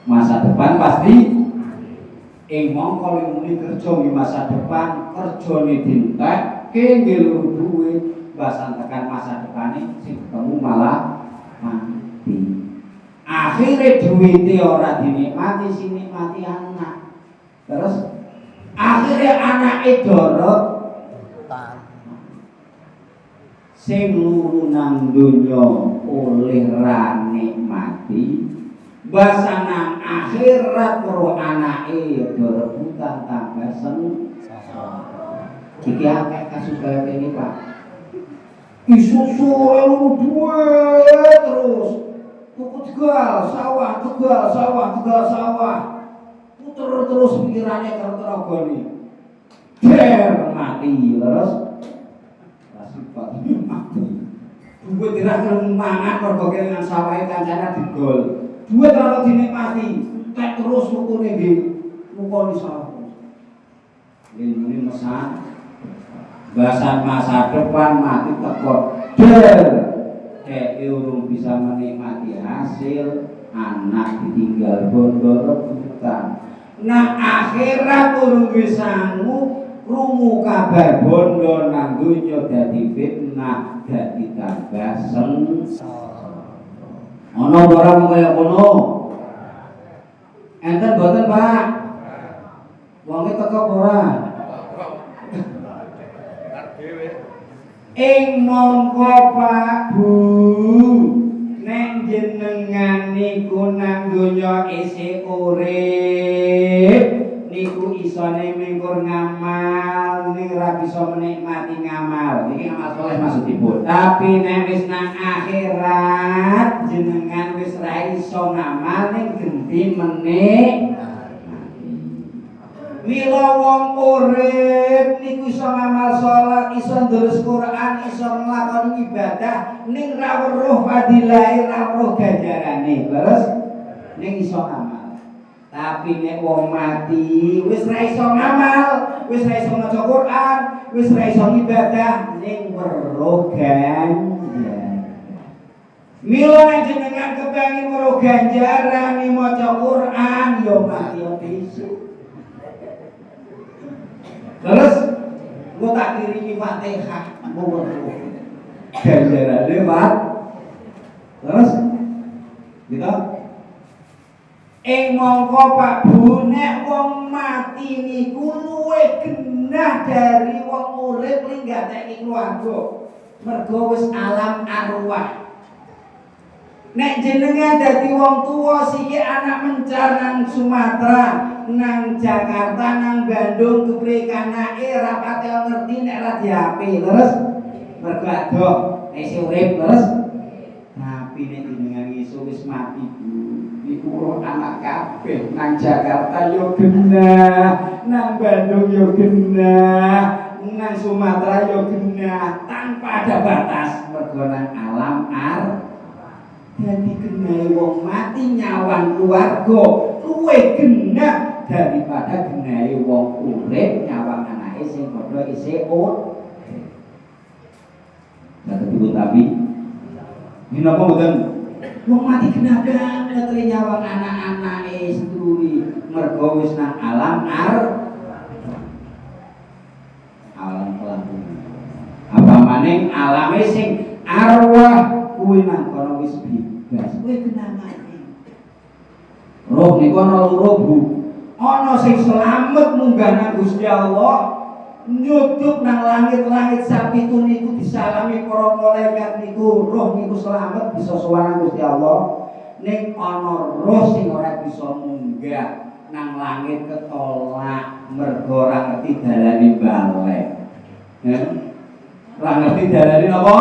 masa depan pasti mongko muni kerja di masa depan kerjane dientekke nggih duit basan tekan masa depane sing ketemu malah mati. Akhirnya duitnya ora dinikmati sing nikmati anak. Terus akhirnya anake dorot sing luru nang donya oleh ra nikmati basa nang akhirat karo anake rebutan tambah iki akeh kasus kaya ini Pak. Isu-isu lu duit terus tuku tegal sawah puter terus pikirannya karo terogoni der mati terus sifat mati duit dirahkan mangan mergo kelingan sawahe kancane digol duit ora dinikmati tek terus mukune nggih mukoni sawah ini mesan bahasan masa depan mati tekor der urung bisa menikmati hasil anak ditinggal bondo rebutan nah akhirat urung bisa krungu kabar bondo nang donya dadi fitnah dadi tambah sengsara ana barang kaya ngono enten boten Pak wonge teko ora mongko Pak Bu nek jenengan niku nang donya isih urip niku isone mengkur ngamal ning ora bisa menikmati ngamal niki ngamal saleh maksudipun tapi nek wis nang akhirat jenengan wis ra iso ngamal ning genti menikmati mila wong urip niku iso ngamal salat, iso ndherus Quran, iso nglakoni ibadah ning ra weruh fadilahe, ra weruh ganjarane. Terus ning iso ngamal. Tapi nek wong mati wis ra iso ngamal, wis ra iso maca Quran, wis ra iso ibadah ning weruh ganjaran. Mila nek jenengan kepengin weruh ganjaran maca Quran yo mati yo besok. Terus gua tak kirimi Fatihah mau ganjaran lewat terus gitu mongko Pak Bu nek wong mati niku luwih genah dari wong urip linggateki keluarga mergo wis alam arwah. Nek jenengan dadi wong tuwa siki anak mencar nang Sumatera, nang Jakarta, nang Bandung kepriyake anake ra pati ngerti nek ra di HP. Terus mergo adoh isih urip terus. Tapi nek jenengan iso wis mati Bu, iku anak kabeh nang Jakarta yo genah, nang Bandung yo genah, nang Sumatera yo genah tanpa ada batas mergo nang alam jadi genah wong mati nyawan keluarga luwih genah daripada genah wong urip nyawang anake sing padha isih urip. Dadi tapi ini napa mboten wong mati genah banget nyawang anak-anake seduluri mergo wis nang alam kelakuan. Apa maning alame sing arwah kuwi nang kono wis bebas kuwi kena mati. Roh niku ana loro Bu. Ana sing slamet munggah nang Gusti Allah, nyudup nang langit-langit sapitu niku disalami para malaikat niku, roh niku slamet bisa sowan nang Gusti Allah. Ning ana roh sing ora bisa munggah nang langit ketolak mergo ora ngerti dalane balik. Ora ngerti dalane napa?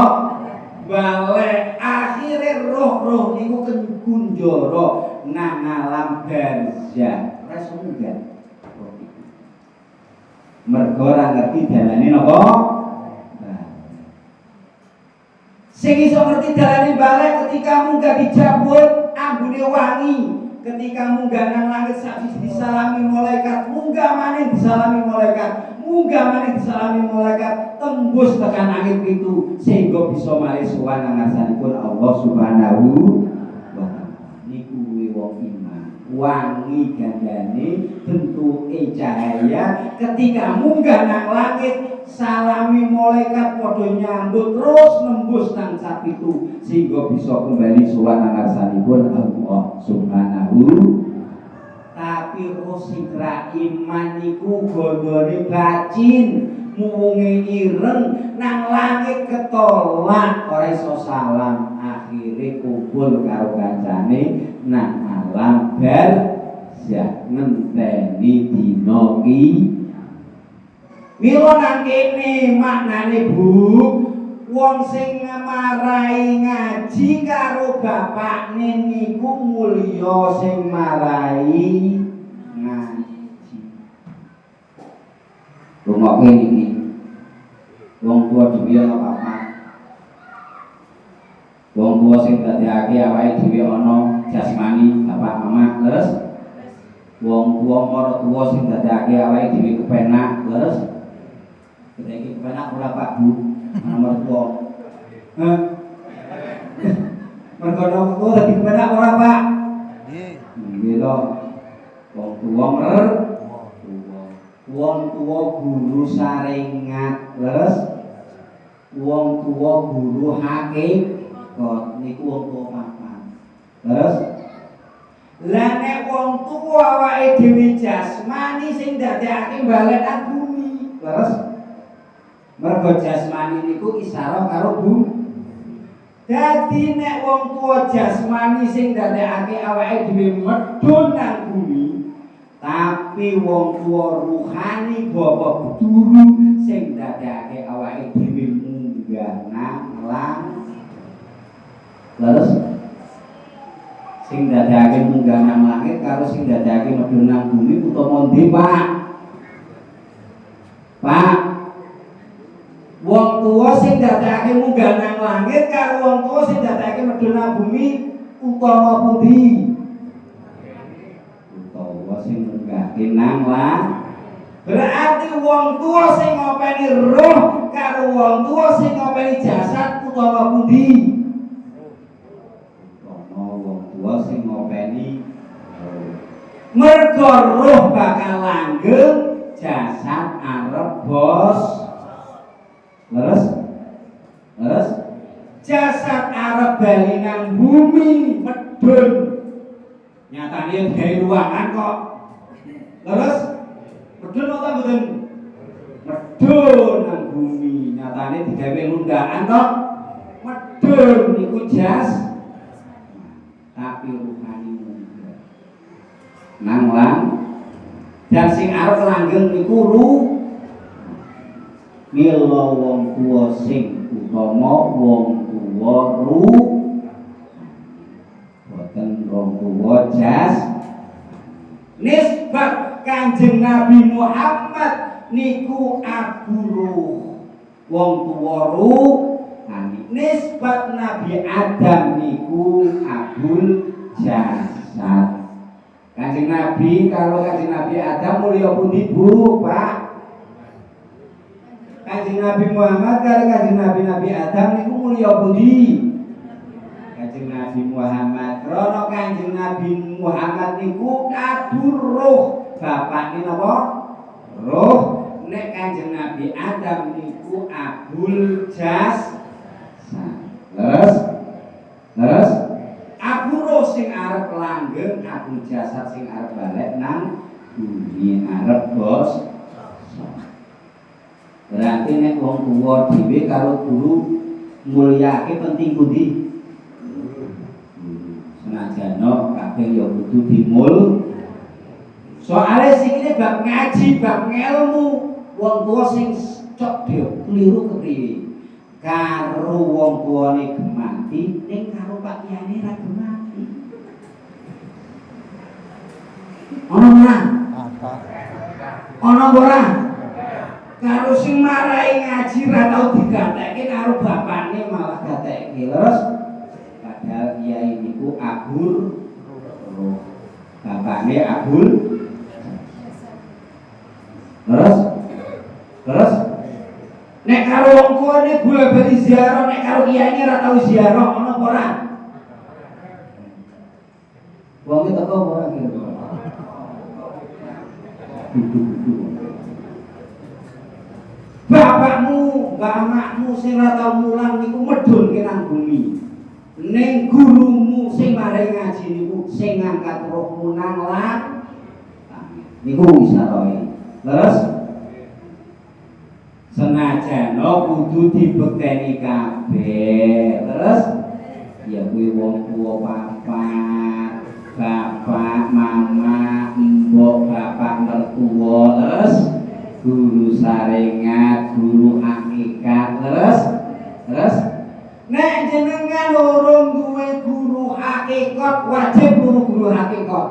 Balik akhirnya roh-roh niku kunjara nang alam barzah ora munggah mergo ora ngerti dalane napa sing iso ngerti dalane balik ketika munggah dijabut ambune wangi ketika munggah nang langit sak disalami malaikat munggah maneh disalami malaikat munggah maneh disalami malaikat tembus tekan langit itu sehingga bisa mari sowan nang ngarsanipun Allah Subhanahu wa taala. Niku wong iman, wangi gandane bentuke cahaya ketika munggah nang langit salami malaikat padha nyambut terus nembus nang sapitu sehingga bisa kembali sowan nang ngarsanipun Allah Subhanahu. Tapi sing ra iman niku gondone bacin muwunge ireng nang langit ketolak ora iso salam akhire kumpul karo kancane nang alam barzakh ngenteni dina ki. Mila nang kene maknane Bu, wong sing marai ngaji karo bapakne niku mulya sing marai ngaji. Rungokke niki. Wong tuwa dhewe ana papat. Wong tuwa sing dadekake awake dhewe ana jasmani, bapak mama, terus wong tuwa maratuwa sing dadekake awake dhewe kepenak, terus iki kepenak ora Pak Bu, nomor tuwa. Heh. Mergo tuwa dadi kepenak ora Pak? Nggih. Nggih to. Wong tuwa wong tuwa guru sarengat, terus wong tuwa guru hakikat niku wong tuwa papat. Terus lah nek wong tuwa awake dhewe jasmani sing dadekake balik nang bumi. Terus mergo jasmani niku isyarat karo bumi. Dadi nek wong tuwa jasmani sing dadekake awake dhewe medhun nang bumi, tapi wong tuwa ruhani bapak guru sing dadekake awake dhewe munggah nang langit. Terus sing dadekake munggah nang langit karo sing dadekake medhun nang bumi utawa ndi Pak? Pak, wong tuwa sing dadekake munggah nang langit karo wong tuwa sing dadekake medhun nang bumi utawa pundi? Utawa sing munggahke nang langit. Berarti wong tuwa sing ngopeni roh karo wong tuwa sing ngopeni jasad utawa pundi? Utawa wong tuwa sing ngopeni mergo roh bakal langgeng, jasad arep bos. Terus jasad arep bali nang bumi medhun. Nyatane gawe ruangan kok. Terus medhun apa mboten? Medhun nang bumi. Nyatane digawe lundakan kok. Medhun niku jas. Tapi ruhani munggah. Nang lang dan sing arep langgeng niku mila wong tuwa sing utama wong tuwa boten wong tuwa jas. Nisbat Kanjeng Nabi Muhammad niku aburu wong tuwa nisbat Nabi Adam niku abul jasad. Kanjeng Nabi karo Kanjeng Nabi Adam mulya pundi Bu Pak? Kanjeng Nabi Muhammad karo Kanjeng Nabi Adam niku mulya pundi? Kanjeng Nabi Muhammad. Krana Kanjeng Nabi Muhammad niku kabur roh. Bapake napa? Roh. Nek Kanjeng Nabi Adam niku abul jas. Terus aku roh sing arep langgeng, aku jasad sing arep balik nang bumi arep bos. Berarti nek wong tuwa dhewe karo guru mulyake penting pundi? Senajan kabeh ya kudu dimul. Soale sing iki bab ngaji, bab ngelmu, wong tuwa sing cok dhewe kliru kepriye? Karo wong tuwane gemati ning karo pakiyane ra gemati. Ana ora? Ana ora? Karo sing marai ngaji ra tau digatekke karo bapakne malah gatekke. Terus padahal kiai niku abur roh. Bapakne abul. Terus nek karo wong tuane bola-bali ziarah, nek karo kiai ra tau ziarah, ana apa ora? Wong iki teko ora kira-kira. Bapakmu, bapakmu sing ora tau mulang niku medhunke nang bumi. Ning gurumu sing mari ngaji niku sing ngangkat rohmu nang lan niku isarae. Terus senajan kudu dibekteni kabeh. Terus ya kuwi wong tuwa papat, bapak, mama, mbok, bapak mertua, terus guru sarengat, guru hakikat, terus nek jenengan urung duwe guru hakikat wajib guru hakikat.